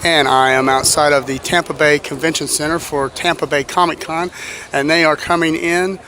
And I am outside of the Tampa Bay Convention Center for Tampa Bay Comic Con, and they are coming in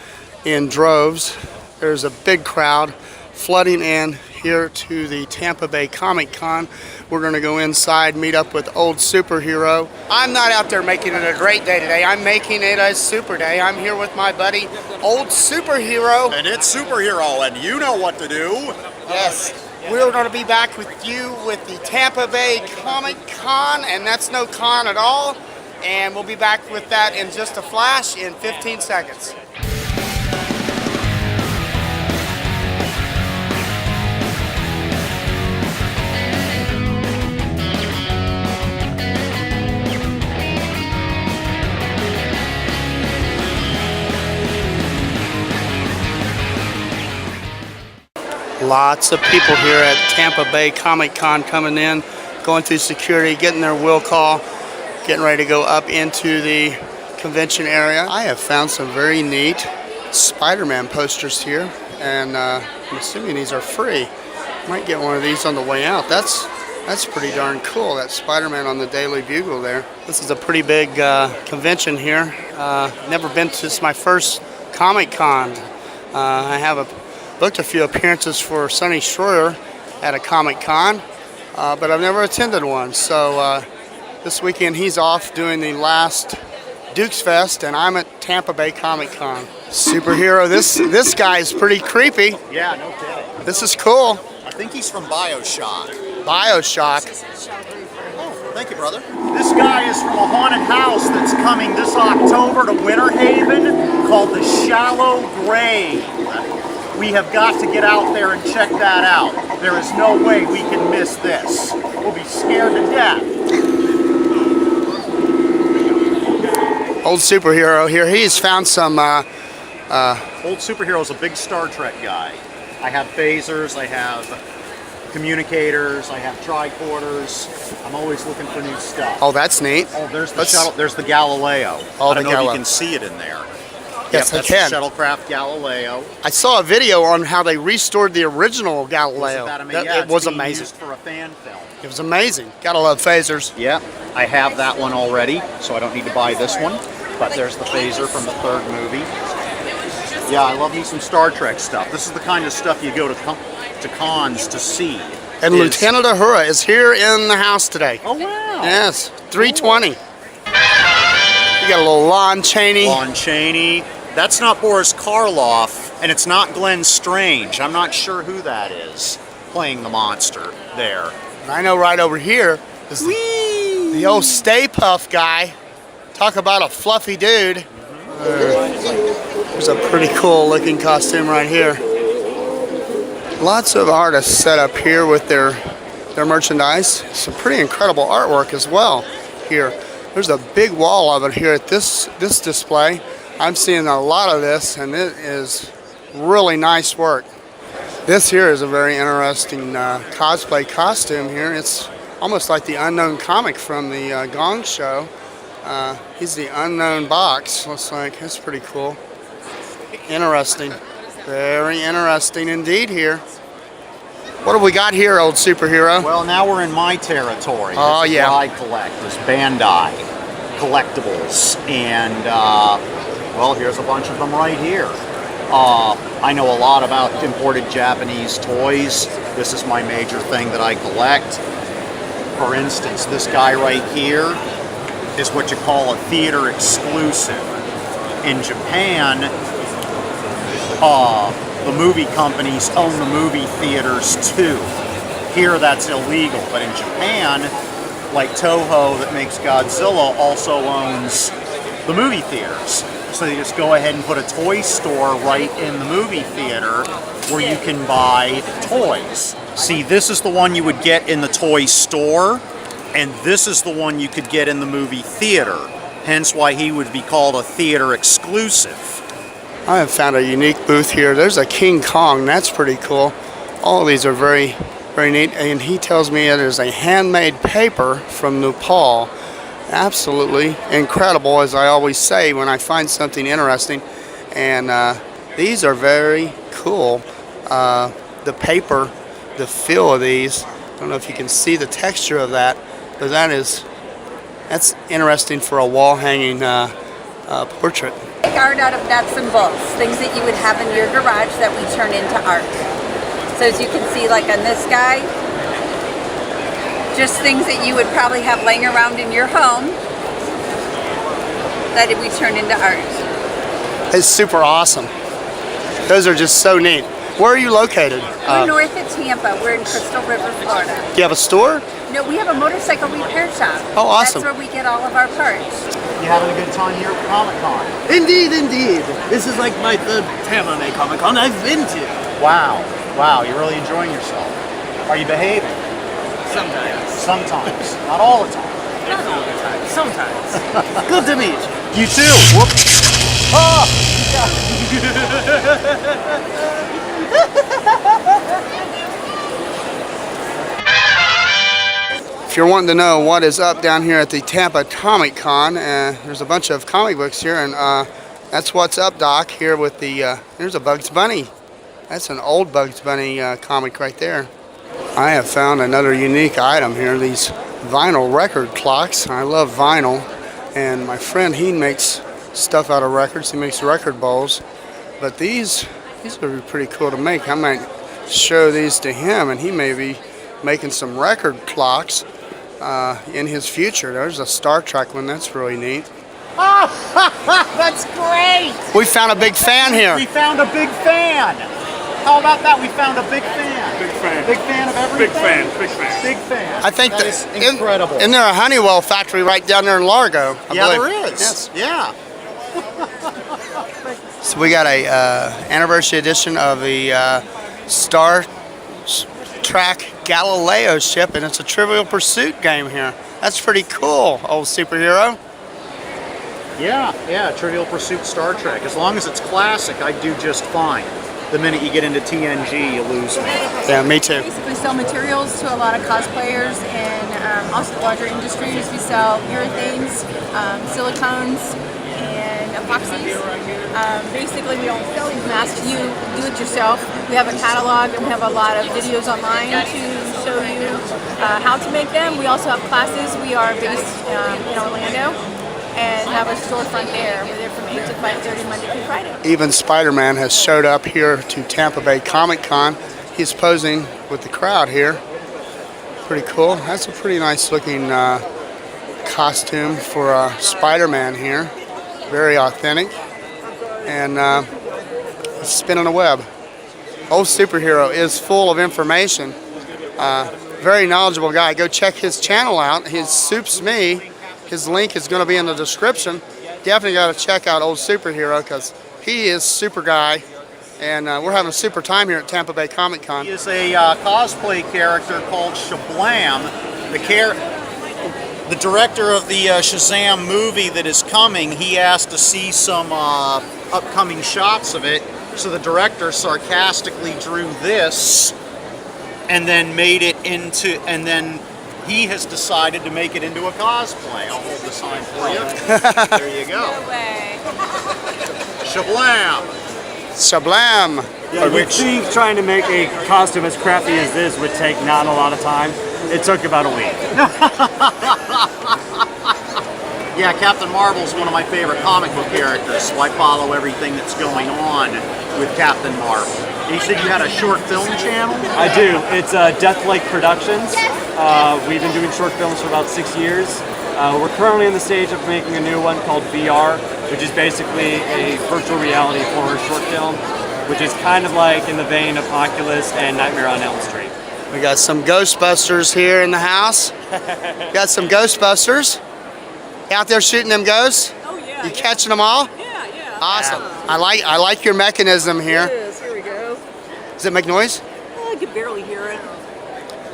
droves. There's a big crowd flooding in here to the Tampa Bay Comic Con. We're going to go inside, meet up with Old SuperHero. I'm not out there making it a great day today. I'm making it a super day. I'm here with my buddy, Old SuperHero. And it's SuperHero, and you know what to do. Yes. We're going to be back with you with the Tampa Bay Comic Con, and that's no con at all. And we'll be back with that in just a flash in 15 seconds. Lots of people here at Tampa Bay Comic Con coming in, going through security, getting their will call, getting ready to go up into the convention area. I have found some very neat Spider-Man posters here, and I'm assuming these are free. Might get one of these on the way out. That's pretty darn cool, that Spider-Man on the Daily Bugle there. This is a pretty big convention here. Never been to, this is my first Comic Con. I have booked a few appearances for Sonny Schroyer at a Comic Con, but I've never attended one. So this weekend he's off doing the last Dukes Fest, and I'm at Tampa Bay Comic Con. SuperHero, this guy is pretty creepy. Yeah, no kidding. This is cool. I think he's from BioShock. BioShock. Oh, thank you, brother. This guy is from a haunted house that's coming this October to Winter Haven called the Shallow Grave. We have got to get out there and check that out. There is no way we can miss this. We'll be scared to death. Old SuperHero here. He's found some... Old SuperHero is a big Star Trek guy. I have phasers, I have communicators, I have tricorders. I'm always looking for new stuff. Oh, that's neat. Oh, there's the shuttle. There's the Galileo. Oh, I don't know if you can see it in there. Yes, yep, I can. The shuttlecraft Galileo. I saw a video on how they restored the original Galileo. It was amazing. Used for a fan film. It was amazing. Gotta love phasers. Yeah, I have that one already, so I don't need to buy this one. But there's the phaser from the third movie. Yeah, I love me some Star Trek stuff. This is the kind of stuff you go to cons to see. And Lieutenant Uhura is here in the house today. Oh, wow. Yes, 320. Cool. You got a little Lon Chaney. Lon Chaney. That's not Boris Karloff, and it's not Glenn Strange. I'm not sure who that is playing the monster there. And I know right over here is the old Stay Puft guy. Talk about a fluffy dude. There's a pretty cool looking costume right here. Lots of artists set up here with their merchandise. Some pretty incredible artwork as well here. There's a big wall of it here at this display. I'm seeing a lot of this, and it is really nice work. This here is a very interesting cosplay costume here. It's almost like the Unknown comic from the Gong Show. He's the Unknown Box. Looks like that's pretty cool. Interesting. Very interesting indeed here. What have we got here, Old SuperHero? Well, now we're in my territory. Oh, this is yeah. what I collect. This Bandai Collectibles. And, well, here's a bunch of them right here. I know a lot about imported Japanese toys. This is my major thing that I collect. For instance, this guy right here is what you call a theater exclusive. In Japan, the movie companies own the movie theaters too. Here that's illegal, but in Japan, like Toho that makes Godzilla also owns the movie theaters. So you just go ahead and put a toy store right in the movie theater where you can buy toys. See, this is the one you would get in the toy store, and this is the one you could get in the movie theater. Hence why he would be called a theater exclusive. I have found a unique booth here. There's a King Kong. That's pretty cool. All of these are very, very neat. And he tells me it is a handmade paper from Nepal. Absolutely incredible, as I always say when I find something interesting. And these are very cool. The paper, the feel of these, I don't know if you can see the texture of that, but that is That's interesting for a wall hanging portrait. Make art out of nuts and bolts, things that you would have in your garage that we turn into art. So as you can see, like on this guy, just things that you would probably have laying around in your home that we turn into art. It's super awesome. Those are just so neat. Where are you located? We're north of Tampa. We're in Crystal River, Florida. Do you have a store? No, we have a motorcycle repair shop. Oh, awesome. That's where we get all of our parts. You having a good time here at Comic Con? Indeed, indeed. This is like my third Tampa Bay Comic Con I've been to. Wow. Wow, you're really enjoying yourself. Are you behaving? Sometimes. Sometimes. Not all the time. Not all the time. Sometimes. Good to meet you. You too. Whoops. Ah! If you're wanting to know what is up down here at the Tampa Comic Con, there's a bunch of comic books here, and that's what's up, Doc, here with the, there's a Bugs Bunny. That's an old Bugs Bunny comic right there. I have found another unique item here, these vinyl record clocks. I love vinyl, and my friend, he makes stuff out of records. He makes record bowls, but these are pretty cool to make. I might show these to him, and he may be making some record clocks in his future. There's a Star Trek one. That's really neat. That's great! We found a big fan here. We found a big fan. How about that? We found a big fan. Big fan. Big fan of everything. Big fan. Big fan. Big fan. I think that is incredible. Isn't there a Honeywell factory right down there in Largo? I Yeah, believe. there is. Yes. Yeah. So we got a anniversary edition of the Star Trek Galileo ship, and it's a Trivial Pursuit game here. That's pretty cool, old superhero. Yeah, Trivial Pursuit Star Trek. As long as it's classic, I do just fine. The minute you get into TNG, you lose me. Yeah, me too. We sell materials to a lot of cosplayers and also larger industries. We sell urethanes, silicones, and epoxies. Basically, we don't sell these masks. You do it yourself. We have a catalog and we have a lot of videos online to show you how to make them. We also have classes. We are based in Orlando and have a storefront there. We're there from 8 to 5:30 Monday through Friday. Even Spider-Man has showed up here to Tampa Bay Comic Con. He's posing with the crowd here. Pretty cool. That's a pretty nice looking costume for Spider-Man here. Very authentic. And he's spinning a web. Old Superhero is full of information. Very knowledgeable guy. Go check his channel out. His Soups Me. His link is going to be in the description. Definitely got to check out Old Superhero because he is super guy. And we're having a super time here at Tampa Bay Comic Con. He is a cosplay character called Shablam. The director of the Shazam movie that is coming, he asked to see some upcoming shots of it. So the director sarcastically drew this and then made it into, and then he has decided to make it into a cosplay. I'll hold the sign for you. There you go. No way. Shablam. Shablam. Yeah, you'd think trying to make a costume as crappy as this would take not a lot of time. It took about a week. Yeah, Captain Marvel's one of my favorite comic book characters, so I follow everything that's going on with Captain Marvel. You said you had a short film channel? I do. It's Death Lake Productions. We've been doing short films for about 6 years. We're currently in the stage of making a new one called VR, which is basically a virtual reality horror short film, which is kind of like in the vein of Oculus and Nightmare on Elm Street. We got some Ghostbusters here in the house. Got some Ghostbusters. You out there shooting them ghosts? Oh yeah. You catching them all? Yeah. Awesome. I like your mechanism here. Here we go. Does it make noise? I can barely hear it.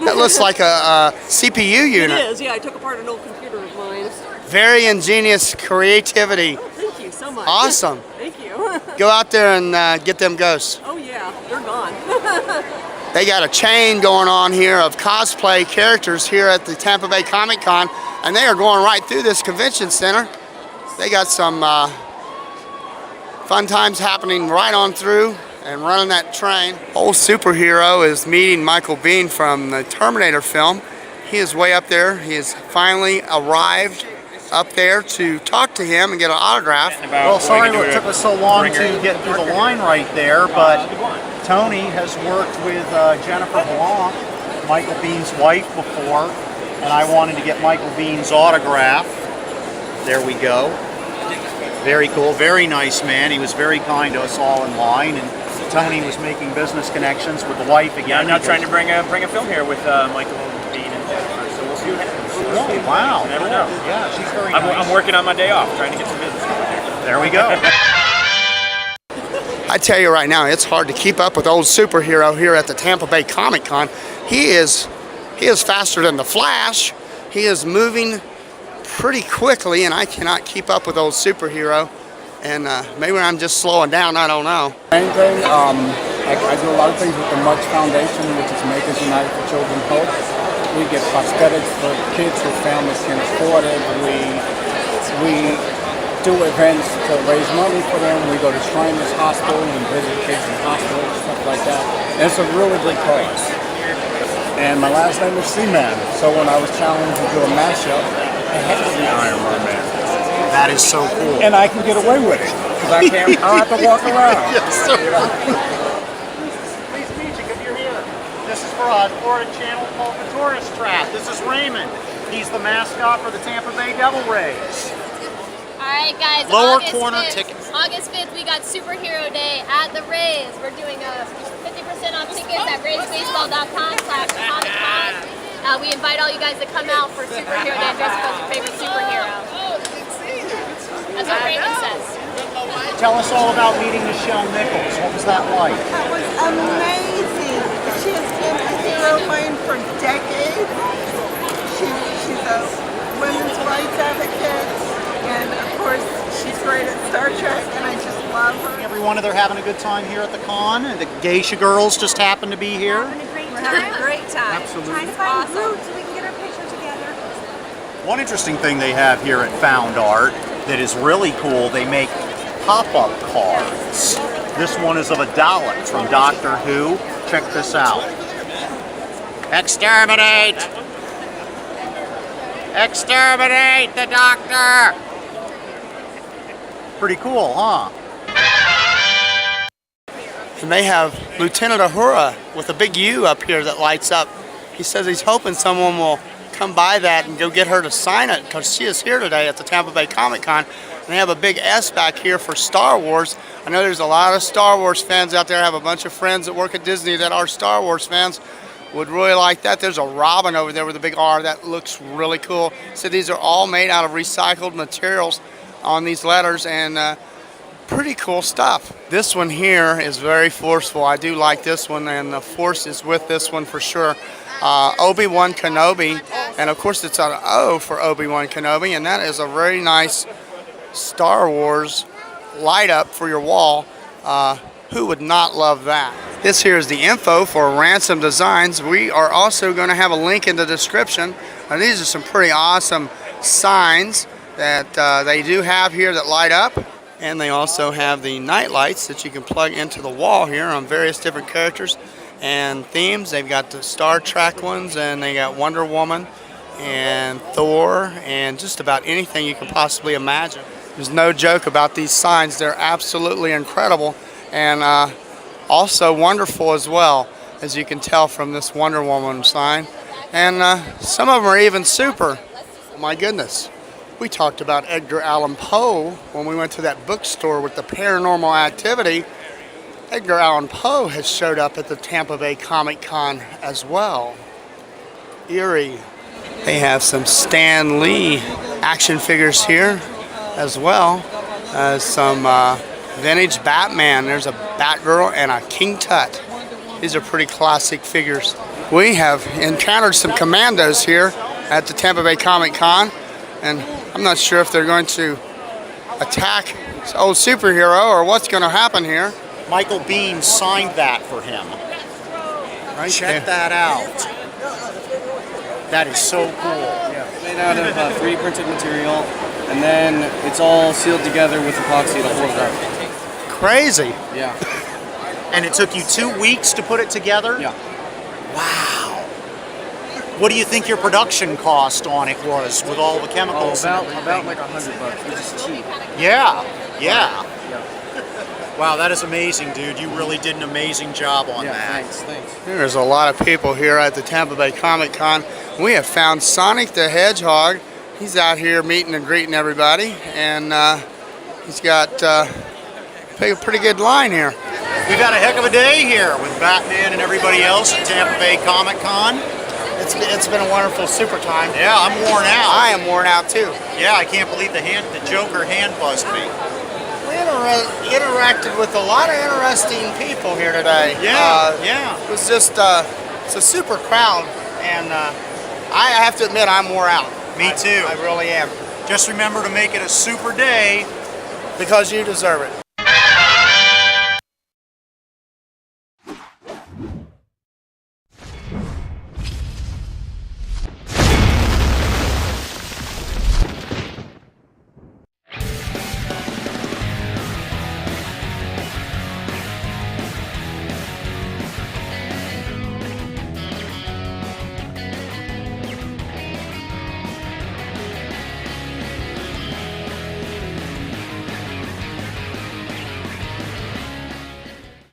That looks like a CPU unit. It is, yeah. I took apart an old computer of mine. Very ingenious creativity. Thank you so much. Awesome. Thank you. Go out there and get them ghosts. Oh yeah, they're gone. They got a chain going on here of cosplay characters here at the Tampa Bay Comic Con, and they are going right through this convention center. They got some fun times happening right on through and running that train. Old Superhero is meeting Michael Biehn from the Terminator film. He is way up there. He has finally arrived up there to talk to him and get an autograph. Well, sorry it took us so long to get through the line right there, but Tony has worked with Jennifer Blanc, Michael Bean's wife, before, and I wanted to get Michael Bean's autograph. There we go. Very cool, very nice man. He was very kind to us all in line, and Tony was making business connections with the wife again. Yeah, I'm now trying to bring a film here with Michael Bean and Jennifer, so we'll see what happens. Oh, wow. You never know. Yeah, she's very nice. I'm working on my day off, trying to get some business going here. There we go. I tell you right now, it's hard to keep up with old Superhero here at the Tampa Bay Comic Con. He is faster than the Flash. He is moving pretty quickly, and I cannot keep up with old Superhero. And maybe I'm just slowing down, I don't know. Main thing, I do a lot of things with the Much Foundation, which is Makers United for Children's Hope. We get prosthetics for kids whose families can afford it. We do events to raise money for them. We go to Shriners Hospital and visit kids in hospitals and stuff like that. And it's a really good cause. And my last name is Seaman, so when I was challenged to do a mashup, I had to be Iron Man. That is so cool. And I can get away with it, because I'll have to walk around. Yes, sir. Please meet you, good you're here. This is for a Florida channel called The Tourist Trap. This is Raymond. He's the mascot for the Tampa Bay Devil Rays. Alright guys, Lower August corner 5th, tickets. August 5th we got Superhero Day at the Rays. We're doing a 50% off tickets at raysbaseball.com/comic-con. We invite all you guys to come out for Superhero Day and dress up as your favorite superhero. That's what Raymond says. Tell us all about meeting Michelle Nichols. What was that like? That was amazing. She has been a hero of mine for decades. She's a women's rights advocate, and of course, she's great at Star Trek, and I just love her. Everyone, they're having a good time here at the con, and the geisha girls just happen to be here. We're having a great time. Absolutely. Trying to find Groot so we can get our picture together. One interesting thing they have here at Found Art that is really cool, they make pop-up cards. This one is of a Dalek from Doctor Who. Check this out. Exterminate! Exterminate the Doctor! Pretty cool, huh? And they have Lieutenant Uhura with a big U up here that lights up. He says he's hoping someone will come by that and go get her to sign it, because she is here today at the Tampa Bay Comic Con. And they have a big S back here for Star Wars. I know there's a lot of Star Wars fans out there. I have a bunch of friends that work at Disney that are Star Wars fans. Would really like that. There's a Robin over there with a big R that looks really cool. So these are all made out of recycled materials on these letters, and pretty cool stuff. This one here is very forceful. I do like this one, and the force is with this one for sure. Obi-Wan Kenobi, and of course it's an O for Obi-Wan Kenobi, and that is a very nice Star Wars light up for your wall. Who would not love that? This here is the info for Ransom Designs. We are also going to have a link in the description. And these are some pretty awesome signs that they do have here that light up. And they also have the night lights that you can plug into the wall here on various different characters and themes. They've got the Star Trek ones, and they got Wonder Woman and Thor and just about anything you can possibly imagine. There's no joke about these signs. They're absolutely incredible, and also wonderful as well, as you can tell from this Wonder Woman sign. And some of them are even super. Oh my goodness. We talked about Edgar Allan Poe when we went to that bookstore with the Paranormal Activity. Edgar Allan Poe has showed up at the Tampa Bay Comic Con as well. Eerie. They have some Stan Lee action figures here as well as some vintage Batman. There's a Batgirl and a King Tut. These are pretty classic figures. We have encountered some commandos here at the Tampa Bay Comic Con, and I'm not sure if they're going to attack old Superhero or what's going to happen here. Michael Bean signed that for him. Right Check there. that out. That is so cool. Yeah, made out of 3D printed material, and then it's all sealed together with epoxy to hold it up. Crazy. Yeah. And it took you 2 weeks to put it together? Yeah. Wow. What do you think your production cost on it was with all the chemicals? About like $100, which is cheap. Yeah, yeah. Wow, that is amazing, dude. You really did an amazing job on that. Thanks. There's a lot of people here at the Tampa Bay Comic Con. We have found Sonic the Hedgehog. He's out here meeting and greeting everybody, and he's got a pretty good line here. We've had a heck of a day here with Batman and everybody else at Tampa Bay Comic Con. It's been a wonderful super time. Yeah, I'm worn out. I am worn out too. Yeah, I can't believe the Joker hand buzzed me. We interacted with a lot of interesting people here today. Yeah. It was just it's a super crowd, and I have to admit I'm wore out. Me too. I really am. Just remember to make it a super day. Because you deserve it.